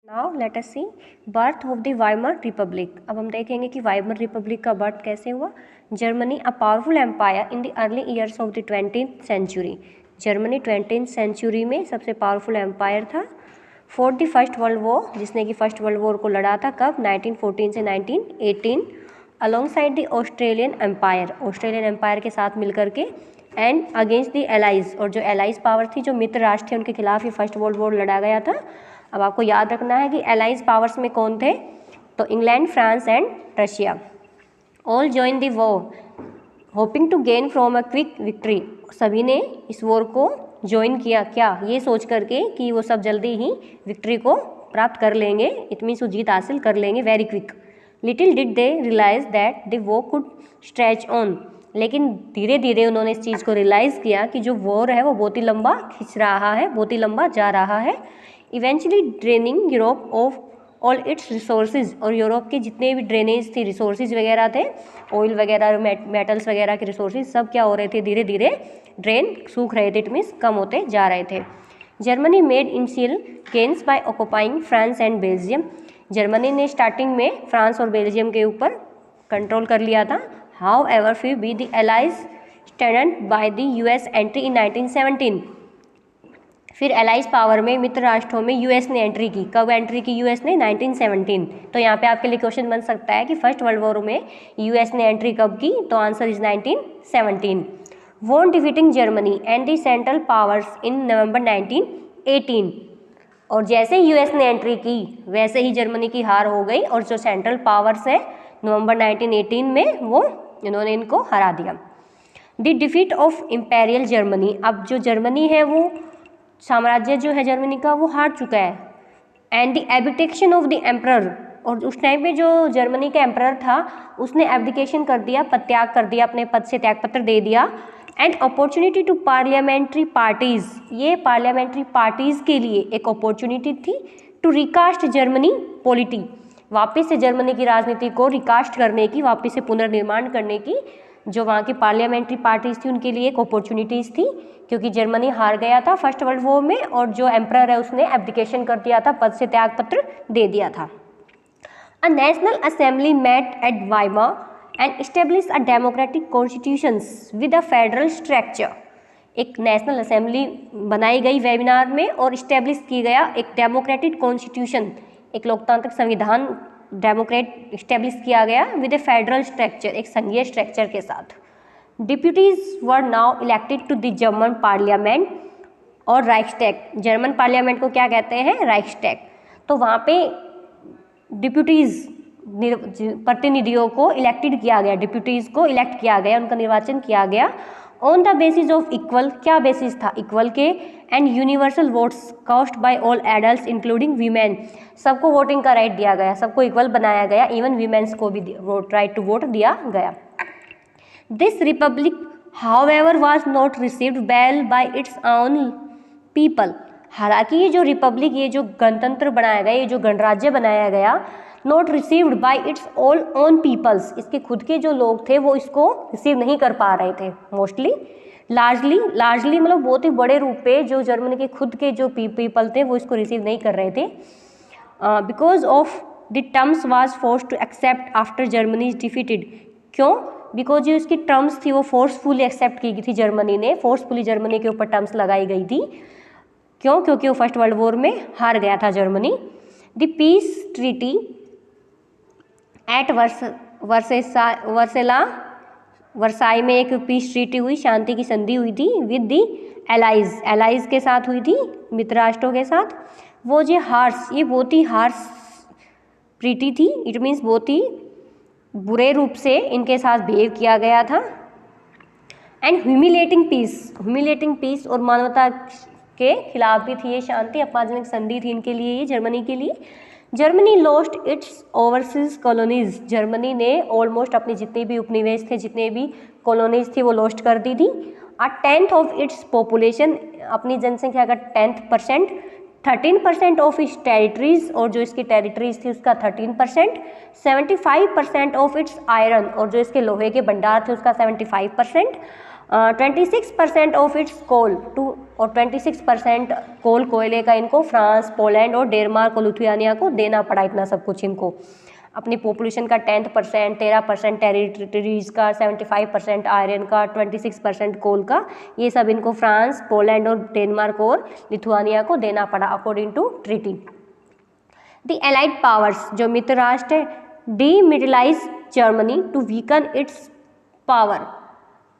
Now let us see birth of the Weimar republic. अब हम देखेंगे कि वाइमर रिपब्लिक का बर्थ कैसे हुआ। Germany a powerful empire in the early years of the 20th century. Germany 20th century में सबसे पावरफुल एम्पायर था। For the first world war, जिसने कि फर्स्ट वर्ल्ड वॉर को लड़ा था कब, 1914 से 1918, alongside the Australian empire, Australian empire के साथ मिलकर के, एंड अगेंस्ट द एलाइज, और जो एलाइज पावर थी, जो मित्र राष्ट्र थे, उनके खिलाफ ये फर्स्ट वर्ल्ड वॉर लड़ा गया था। अब आपको याद रखना है कि एलाइज पावर्स में कौन थे, तो England, France and Russia. All join the war hoping to gain from a quick victory. सभी ने इस वॉर को ज्वाइन किया, क्या, ये सोच करके कि वो सब जल्दी ही विक्ट्री को प्राप्त कर लेंगे, इट मीन्स वो जीत हासिल कर लेंगे very quick. Little did they realise that the war could stretch on. लेकिन धीरे धीरे उन्होंने इस चीज़ को रियलाइज़ किया कि जो वॉर है वो बहुत ही लंबा खिंच रहा है, बहुत ही लंबा जा रहा है। Eventually draining Europe of all it's resources, और यूरोप के जितने भी ड्रेनेज थी, रिसोर्सेज वगैरह थे, ऑयल वगैरह, मेटल्स वगैरह के रिसोर्सेज, सब क्या हो रहे थे, धीरे धीरे ड्रेन सूख रहे थे, इट मीन्स कम होते जा रहे थे। Germany made initial gains by occupying France and Belgium. Germany ने स्टार्टिंग में फ्रांस और बेल्जियम के ऊपर कंट्रोल कर लिया था। हाउ एवर फिर be the allies stand by the US entry in 1917। फिर एलाइज पावर में, मित्र राष्ट्रों में यूएस ने एंट्री की। कब एंट्री की यूएस ने, 1917। तो यहाँ पे आपके लिए क्वेश्चन बन सकता है कि फर्स्ट वर्ल्ड वॉर में यूएस ने एंट्री कब की, तो answer is 1917। Won defeating Germany and the central powers in November 1918। और जैसे ही यूएस ने एंट्री की वैसे ही जर्मनी की हार हो गई, और जो सेंट्रल पावर्स है नवंबर 1918 में वो इन्होंने इनको हरा दिया। The defeat of imperial Germany. अब जो जर्मनी है वो साम्राज्य जो है जर्मनी का वो हार चुका है। And the abdication of the emperor, और उस टाइम पे जो जर्मनी का एम्परर था उसने एब्डिकेशन कर दिया, पदत्याग कर दिया, अपने पद से त्यागपत्र दे दिया। And opportunity to parliamentary parties, ये पार्लियामेंट्री पार्टीज के लिए एक अपॉर्चुनिटी थी टू रिकास्ट जर्मनी पॉलिटी, वापस से जर्मनी की राजनीति को रिकास्ट करने की, वापस से पुनर्निर्माण करने की। जो वहाँ की पार्लियामेंट्री पार्टीज थी उनके लिए एक अपॉर्चुनिटीज़ थी, क्योंकि जर्मनी हार गया था फर्स्ट वर्ल्ड वॉर में, और जो एम्परर है उसने एब्डिकेशन कर दिया था, पद से त्यागपत्र दे दिया था। A national assembly met at Weimar and establish a democratic constitutions with a federal structure. एक नेशनल असेंबली बनाई गई वेबिनार में, और इस्टेब्लिश की गया एक डेमोक्रेटिक कॉन्स्टिट्यूशन, एक लोकतांत्रिक संविधान डेमोक्रेट इस्टेब्लिश किया गया विद ए फेडरल स्ट्रक्चर, एक संघीय स्ट्रक्चर के साथ। Deputies were now elected to the German parliament और राइक्सटैग। जर्मन पार्लियामेंट को क्या कहते हैं, राइक्सटैग। तो वहाँ पे डिप्यूटीज प्रतिनिधियों को इलेक्टेड किया गया, डिप्यूटीज को इलेक्ट किया गया, उनका निर्वाचन किया गया on the basis of equal, क्या बेसिस था, इक्वल के, and universal votes cast by all adults including women. सबको वोटिंग का राइट दिया गया, सबको इक्वल बनाया गया, इवन वीमेन्स को भी वोट राइट टू वोट दिया गया। This Republic however was not received well bye its own people. हालांकि ये जो रिपब्लिक, ये जो गणतंत्र बनाया गया, ये जो गणराज्य बनाया गया, not received by its all own peoples, इसके खुद के जो लोग थे वो इसको रिसीव नहीं कर पा रहे थे मोस्टली। लार्जली मतलब बहुत ही बड़े रूप पे जो जर्मनी के खुद के जो पीपल थे वो इसको रिसीव नहीं कर रहे थे। Because of the terms was force to accept after Germany is defeated. क्यों, बिकॉज जो इसकी टर्म्स थी वो फोर्सफुली एक्सेप्ट की गई थी जर्मनी ने, फोर्सफुली जर्मनी के ऊपर टर्म्स लगाई गई थी। क्यों, क्योंकि वो फर्स्ट वर्ल्ड वॉर में हार गया था Germany. The peace treaty at Versailles में एक पीस ट्रीटी हुई, शांति की संधि हुई थी विद दी एलाइज के साथ हुई थी, मित्र राष्ट्रों के साथ। वो जो ये बहुत ही हार्श ट्रीटी थी, इट मीन्स बहुत ही बुरे रूप से इनके साथ बिहेव किया गया था। एंड ह्यूमिलेटिंग पीस, और मानवता के खिलाफ भी थी ये शांति, अपमानजनक संधि थी इनके लिए, ये जर्मनी के लिए। Germany lost its overseas colonies. Germany ने ऑलमोस्ट अपने जितने भी उपनिवेश थे, जितने भी कॉलोनीज थी वो लॉस्ट कर दी थी। 1/10 ऑफ इट्स पॉपुलेशन, अपनी जनसंख्या का 10%, 13% ऑफ इट्स टेरिटरीज, और जो इसकी टेरिटरीज थी उसका 13%, 75% ऑफ इट्स आयरन, और जो इसके लोहे के भंडार थे उसका 75%, 26% ऑफ इट्स कोल टू, और 26% कोल कोयले का इनको फ्रांस, पोलैंड और डेनमार्क और लिथुआनिया को देना पड़ा। इतना सब कुछ इनको अपनी पॉपुलेशन का 10%, 13% टेरिटरीज का, 75% आयरन का, 26% कोल का, ये सब इनको फ्रांस, पोलैंड और डेनमार्क और लिथुआनिया को देना पड़ा according to treaty. The allied powers, जो मित्र राष्ट्र है, demilitarise Germany to weaken its power.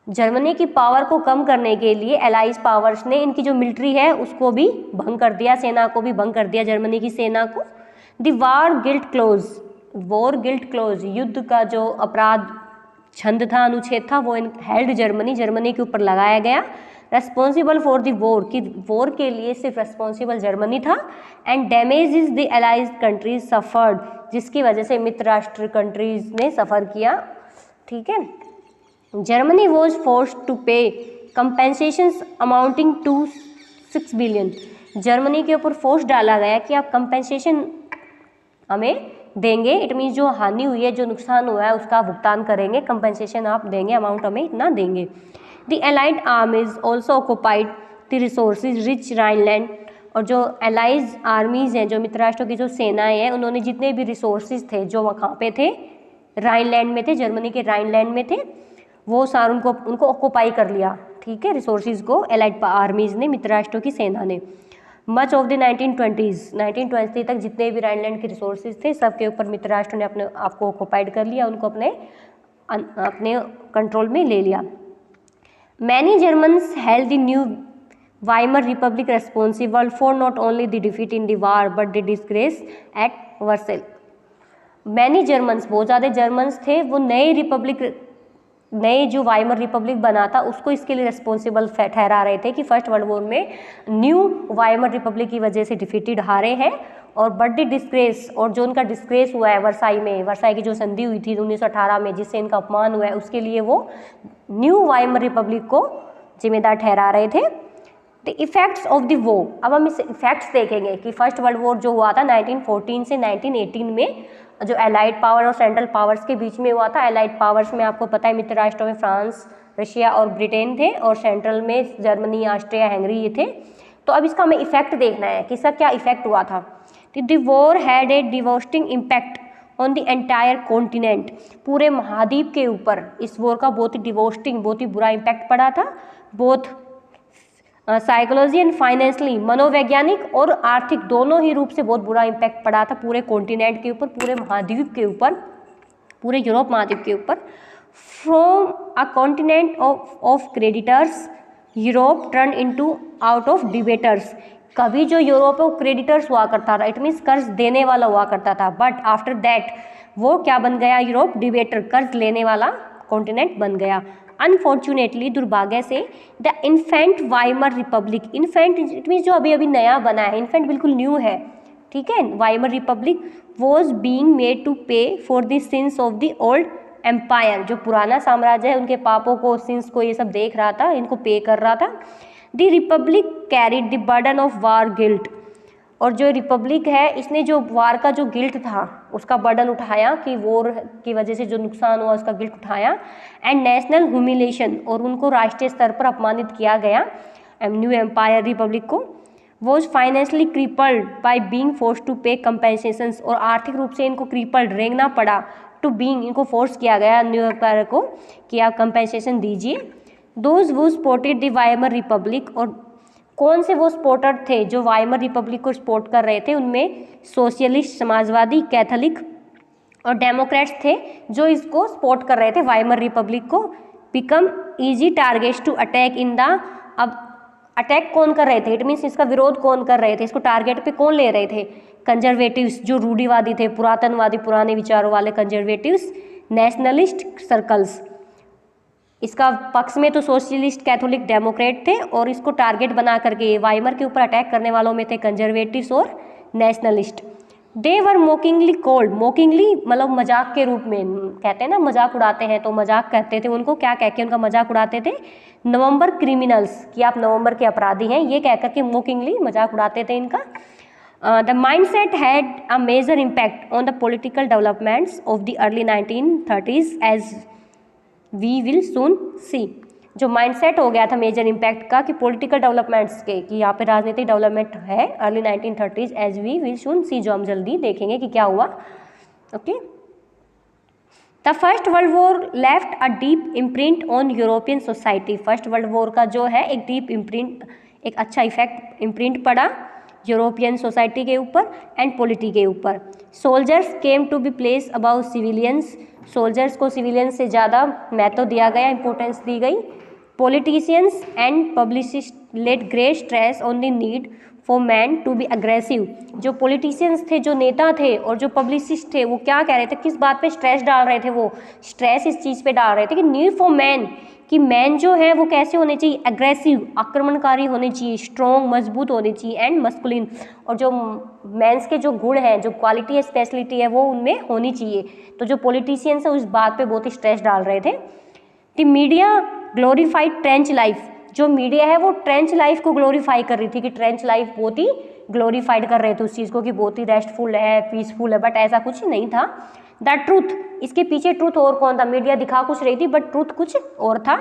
Germany की पावर को कम करने के लिए एलाइज पावर्स ने इनकी जो मिलिट्री है उसको भी भंग कर दिया, सेना को भी भंग कर दिया, जर्मनी की सेना को। The war guilt close, war guilt close, युद्ध का जो अपराध छंद था, अनुच्छेद था, वो हेल्ड जर्मनी के ऊपर लगाया गया। रेस्पॉन्सिबल फॉर द वॉर, कि वॉर के लिए सिर्फ रेस्पॉन्सिबल जर्मनी था। And damage is the allies countries suffered, जिसकी वजह से मित्र राष्ट्र कंट्रीज ने सफ़र किया। ठीक है। Germany was forced to pay कंपेंसेशंस amounting to 6 billion. Germany के ऊपर फोर्स डाला गया कि आप कंपेंसेशन हमें देंगे, इट मीन्स जो हानि हुई है, जो नुकसान हुआ है उसका भुगतान करेंगे, कंपेंसेशन आप देंगे, अमाउंट हमें इतना देंगे। The allied आर्मीज also occupied the resources rich Rhineland, और जो एलाइज आर्मीज़ हैं, जो मित्र राष्ट्रों की जो सेनाएं हैं, उन्होंने जितने भी रिसोर्सेज थे जो वहाँ पे थे, राइनलैंड में थे, जर्मनी के राइनलैंड में थे, वो सार उनको ऑक्युपाई कर लिया। ठीक है, रिसोर्सेज को एलाइड आर्मीज़ ने, मित्र राष्ट्रों की सेना ने। मच ऑफ द 1920 तक जितने भी राइनलैंड के रिसोर्सेज थे सबके ऊपर मित्र राष्ट्र ने अपने आप को ऑक्युपाइड कर लिया, उनको अपने कंट्रोल में ले लिया। Many Germans held the new Weimar republic responsible for not only the defeat in the war but the disgrace at Versailles. Many Germans, बहुत ज़्यादा जर्मन्स थे, वो नए जो वाइमर रिपब्लिक बना था उसको इसके लिए रिस्पॉन्सिबल ठहरा रहे थे कि फर्स्ट वर्ल्ड वॉर में न्यू वाइमर रिपब्लिक की वजह से डिफीटेड हारे हैं, और बट द डिस्ग्रेस, और जो उनका डिस्ग्रेस हुआ है वर्साई में, वर्साई की जो संधि हुई थी 1918 में, जिससे इनका अपमान हुआ है, उसके लिए वो न्यू वाइमर रिपब्लिक को जिम्मेदार ठहरा रहे थे। The effects of the war, अब हम इस इफेक्ट्स देखेंगे कि फर्स्ट वर्ल्ड वॉर जो हुआ था 1914 से 1918 में, जो एलाइड पावर और सेंट्रल पावर्स के बीच में हुआ था। एलाइड पावर्स में आपको पता है मित्र राष्ट्रों में फ्रांस, रशिया और ब्रिटेन थे, और सेंट्रल में जर्मनी, ऑस्ट्रिया, हंगरी ये थे। तो अब इसका हमें इफेक्ट देखना है कि इसका क्या इफेक्ट हुआ था। The war had a devastating impact on the entire continent, पूरे महाद्वीप के ऊपर इस वॉर का बहुत ही डिवास्टिंग, बहुत ही बुरा इम्पैक्ट पड़ा था, बहुत साइकोलॉजी एंड फाइनेंशियली, मनोवैज्ञानिक और आर्थिक दोनों ही रूप से बहुत बुरा इम्पैक्ट पड़ा था पूरे कॉन्टिनेंट के ऊपर, पूरे महाद्वीप के ऊपर, पूरे यूरोप महाद्वीप के ऊपर। From a continent of creditors Europe turn into out of debtors. कभी जो यूरोप है वो क्रेडिटर्स हुआ करता था, इट मीन्स कर्ज देने वाला हुआ करता था, बट आफ्टर दैट वो क्या बन गया, यूरोप डिबेटर, कर्ज लेने वाला कॉन्टिनेंट बन गया। अनफॉर्चुनेटली, दुर्भाग्य से, the infant Weimar Republic, infant it means जो अभी अभी नया बना है, इन्फेंट बिल्कुल न्यू है, ठीक है, Weimar republic was being made to pay for the sins of the old empire, जो पुराना साम्राज्य है उनके पापों को, सिंस को, ये सब देख रहा था, इनको पे कर रहा था। The Republic carried the burden of war guilt, और जो रिपब्लिक है इसने जो वार का जो गिल्ट था उसका बर्डन उठाया, कि वॉर की वजह से जो नुकसान हुआ उसका गिल्ट उठाया। एंड नेशनल ह्यूमिलेशन, और उनको राष्ट्रीय स्तर पर अपमानित किया गया न्यू एम्पायर रिपब्लिक को। Was financially crippled by being forced to pay compensations, और आर्थिक रूप से इनको क्रीपल्ड, रेंगना पड़ा, टू बीइंग, इनको फोर्स किया गया न्यू एम्पायर को कि आप कंपेंसेशन दीजिए। दोज वो सपोर्टेड द वाइमर रिपब्लिक, और कौन से वो सपोर्टर थे जो वाइमर रिपब्लिक को सपोर्ट कर रहे थे, उनमें सोशलिस्ट, समाजवादी, कैथोलिक और डेमोक्रेट्स थे जो इसको सपोर्ट कर रहे थे वाइमर रिपब्लिक को। Become easy targets to attack in the, अब अटैक कौन कर रहे थे, इट मीन्स इसका विरोध कौन कर रहे थे, इसको टारगेट पे कौन ले रहे थे, कंजर्वेटिव्स जो रूढ़िवादी थे, पुरातनवादी, पुराने विचारों वाले कंजर्वेटिव्स, नेशनलिस्ट सर्कल्स, इसका पक्ष में तो सोशलिस्ट, कैथोलिक, डेमोक्रेट थे, और इसको टारगेट बना करके वाइमर के ऊपर अटैक करने वालों में थे कंजर्वेटिव्स और नेशनलिस्ट। दे वर मोकिंगली कॉल्ड, मोकिंगली मतलब मजाक के रूप में, कहते हैं ना मजाक उड़ाते हैं, तो मजाक कहते थे उनको, क्या कह के उनका मजाक उड़ाते थे, नवंबर क्रिमिनल्स, कि आप नवंबर के अपराधी हैं, ये कह करके मोकिंगली मजाक उड़ाते थे इनका। The mindset had a major impact on the political developments of the early 1930s as we will soon see. जो माइंडसेट हो गया था मेजर इम्पैक्ट का कि पॉलिटिकल डेवलपमेंट्स के, कि यहाँ पे राजनीतिक डेवलपमेंट है early 1930s as we will soon see, जो हम जल्दी देखेंगे कि क्या हुआ। Okay, the first world war left a deep imprint on European society. First world war का जो है एक डीप इम्प्रिंट, एक अच्छा इफेक्ट इम्प्रिंट पड़ा यूरोपियन सोसाइटी के ऊपर एंड पॉलिटी के ऊपर। Soldiers came to be place about civilians, soldiers को सिविलियंस से ज़्यादा महत्व दिया गया, इंपॉर्टेंस दी गई। Politicians and publicists laid great stress on the need for men to be aggressive. जो पॉलिटिशियंस थे, जो नेता थे और जो पब्लिसिस्ट थे, वो क्या कह रहे थे, किस बात पे स्ट्रेस डाल रहे थे, वो स्ट्रेस इस चीज़ पे डाल रहे थे कि नीड फॉर मैन, कि मैन जो है वो कैसे होने चाहिए, अग्रेसिव, आक्रमणकारी होने चाहिए, स्ट्रॉन्ग, मजबूत होने चाहिए एंड मस्कुलिन, और जो मैंस के जो गुण हैं, जो क्वालिटी है, स्पेशलिटी है, वो उनमें होनी चाहिए। तो जो पॉलिटिशियंस है उस बात पे बहुत ही स्ट्रेस डाल रहे थे। The media glorified trench life, जो मीडिया है वो ट्रेंच लाइफ को ग्लोरीफाई कर रही थी कि ट्रेंच लाइफ बहुत ही ग्लोरीफाइड कर रहे थे उस चीज़ को कि बहुत ही रेस्टफुल है, पीसफुल है, बट ऐसा कुछ नहीं था। द ट्रूथ, इसके पीछे ट्रूथ और कौन था, मीडिया दिखा कुछ रही थी बट ट्रूथ कुछ और था।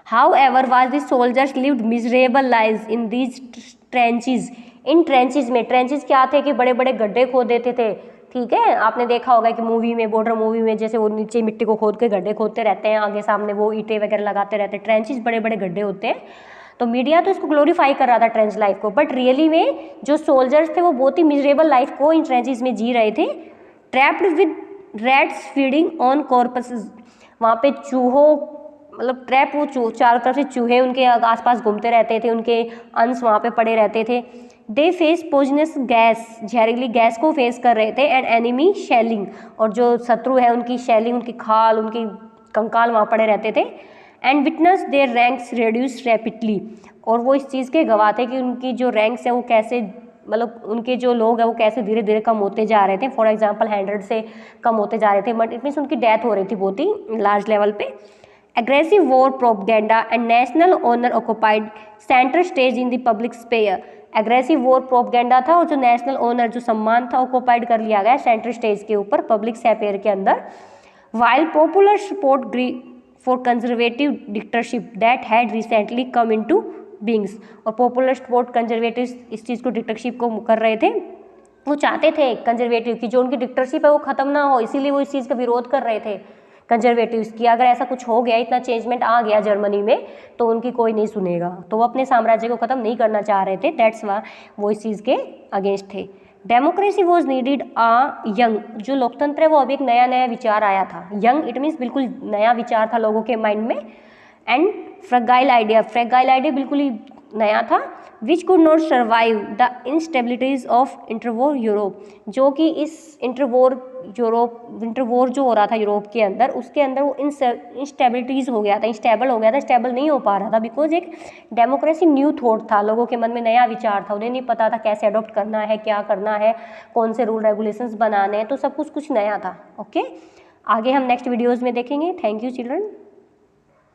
How ever was the soldiers lived miserable lives in these trenches, in trenches में, ट्रेंचेस क्या थे कि बड़े बड़े गड्ढे खोद देते थे, ठीक है, आपने देखा होगा कि मूवी में, बॉर्डर मूवी में, जैसे वो नीचे मिट्टी को खोद के गड्ढे खोदते रहते हैं, आगे सामने वो ईंटें वगैरह लगाते रहते हैं, ट्रेंचेस बड़े बड़े गड्ढे होते हैं। तो मीडिया तो इसको ग्लोरीफाई कर रहा था ट्रेंच लाइफ को, बट रियली में जो सोल्जर्स थे वो बहुत ही मिजरेबल लाइफ को इन ट्रेंचेस में जी रहे थे। Trapped with rats feeding on corpses, वहाँ पे चूहों, मतलब ट्रैप, वो चारों तरफ से चूहे उनके आसपास घूमते रहते थे, उनके अंश वहाँ पे पड़े रहते थे। दे फेस पॉइजनस गैस, जहरीली गैस को फेस कर रहे थे। एंड एनिमी शेलिंग, और जो शत्रु है उनकी शेलिंग, उनकी खाल, उनकी कंकाल वहाँ पड़े रहते थे। And witness their ranks reduce rapidly, और वो इस चीज़ के गवाह थे कि उनकी जो रैंक्स है वो कैसे, मतलब उनके जो लोग हैं वो कैसे धीरे धीरे कम होते जा रहे थे। फॉर एग्जांपल 100 से कम होते जा रहे थे, बट इट मीन्स उनकी डेथ हो रही थी बहुत ही लार्ज लेवल पे। Aggressive war propaganda and national honor occupied center stage in the public sphere. Aggressive war propaganda था और जो नेशनल ऑनर, जो सम्मान था, ऑक्युपाइड कर लिया गया सेंटर स्टेज के ऊपर, पब्लिक स्फीयर के अंदर। While popular support for conservative dictatorship that had recently come into beings, और पॉपुलर सपोर्ट कंजर्वेटिव इस चीज़ को, डिक्टेटरशिप को कर रहे थे, वो चाहते थे कंजर्वेटिव की जो उनकी डिक्टेटरशिप है वो खत्म ना हो, इसीलिए वो इस चीज़ का विरोध कर रहे थे कंजर्वेटिव्स की। अगर ऐसा कुछ हो गया, इतना चेंजमेंट आ गया जर्मनी में, तो उनकी कोई नहीं सुनेगा, तो वो अपने साम्राज्य को ख़त्म नहीं करना चाह रहे थे, दैट्स वाई वो इस चीज़ के अगेंस्ट थे। Democracy was needed a young, जो लोकतंत्र है वो अभी एक नया नया विचार आया था, यंग इट मीन्स बिल्कुल नया विचार था लोगों के माइंड में। And fragile idea, fragile idea बिल्कुल ही नया था। Which could not survive the इंस्टेबिलिटीज़ of interwar Europe, जो कि इस इंटरवॉर जो हो रहा था यूरोप के अंदर, उसके अंदर वो इंस्टेबिलिटीज़ हो गया था, इंस्टेबल हो गया था, स्टेबल नहीं हो पा रहा था, बिकॉज एक डेमोक्रेसी न्यू थॉट था, लोगों के मन में नया विचार था, उन्हें नहीं पता था कैसे अडॉप्ट करना है, क्या करना है, कौन से रूल रेगुलेशंस बनाने हैं, तो सब कुछ नया था। ओके, आगे हम नेक्स्ट वीडियोज़ में देखेंगे। Thank you children.